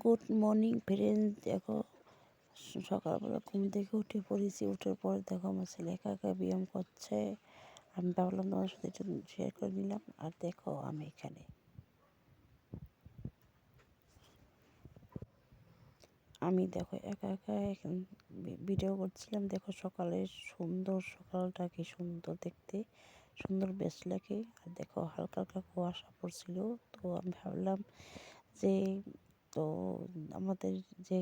Good morning friend. দেখো সকালবেলা ঘুম থেকে উঠে পড়েছি। উঠার পর দেখো আমার ছেলে একা একা ব্যায়াম করছে। আমি ভাবলাম তোমার সাথে একটু শেয়ার করে নিলাম। আর দেখো আমি এখানে দেখো একা একা ভিডিও করছিলাম। দেখো সকালের সুন্দর, সকালটা কি সুন্দর দেখতে, সুন্দর বেশ লাগে। আর দেখো হালকা হালকা কুয়াশা পড়ছিল। তো আমি ভাবলাম যে তো আমাদের যে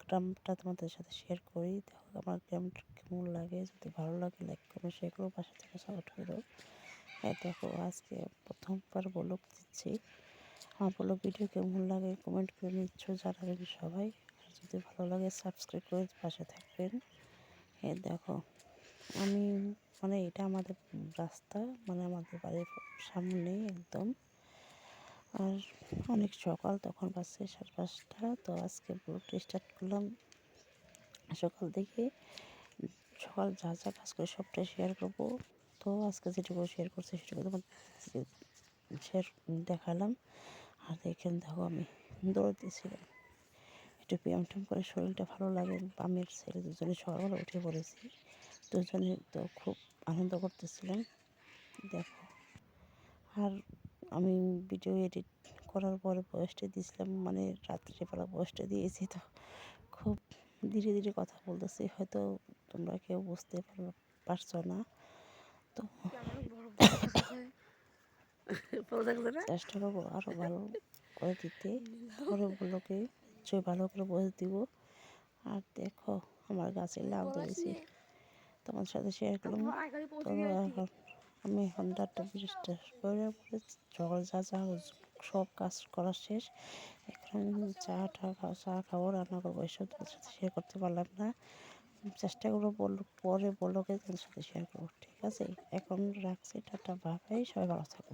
গ্রামটা তোমাদের সাথে শেয়ার করি। দেখো আমার গ্রামটা কেমন লাগে। যদি ভালো লাগে লাইক কমেন্ট শেয়ার করো, পাশে থেকে সাপোর্ট করো। হ্যাঁ দেখো আজকে প্রথমবার ব্লগ দিচ্ছি। আমার ব্লগ ভিডিও কেমন লাগে কমেন্ট করে নিশ্চয়ই জানাবেন সবাই। আর যদি ভালো লাগে সাবস্ক্রাইব করে পাশে থাকবেন। হ্যাঁ দেখো আমি এটা আমাদের রাস্তা, আমাদের বাড়ির সামনে একদম। আর অনেক সকাল, তখন বাজছে 5:30। তো আজকে ব্লগটা স্টার্ট করলাম সকাল থেকে। সকাল যা যা কাজ করে সবটাই শেয়ার করবো। তো আজকে যেটুকু শেয়ার করছি সেটুকু তোমার শেয়ার দেখালাম। আর দেখেন দেখো আমি দৌড়াতেছিলাম, একটু ব্যায়াম ট্যায়াম করে শরীরটা ভালো লাগে। আমির ছেলে দুজনে সকালবেলা উঠে পড়েছি, দুজনে তো খুব আনন্দ করতেছিলাম। দেখো আর আমি ভিডিও এডিট করার পরে ভয়েসটা দিয়েছিলাম, রাত্রিবেলা ভয়েসটা দিয়েছি। তো খুব ধীরে ধীরে কথা বলতেছি, হয়তো তোমরা কেউ বুঝতে পারছো না। তো চেষ্টা করবো আরও ভালো করে দিতে। পরে ব্লগে নিশ্চয়ই ভালো করে বলে দিব। আর দেখো আমার গাছে লাউ ধরেছি, তোমার সাথে শেয়ার করলাম। তো এখন আমি এখন ডাক্তার ব্রিজটা করে পরে সকাল যা যা সব কাজ করা শেষ। এখন চা খাবো, রান্না করবো, এসব তোমার সাথে শেয়ার করতে পারলাম না। চেষ্টা করবো পরে ব্লগে তোমার সাথে শেয়ার করবো। ঠিক আছে, এখন রাখছি, টাটা বাই বাই, সবাই ভালো থাকো।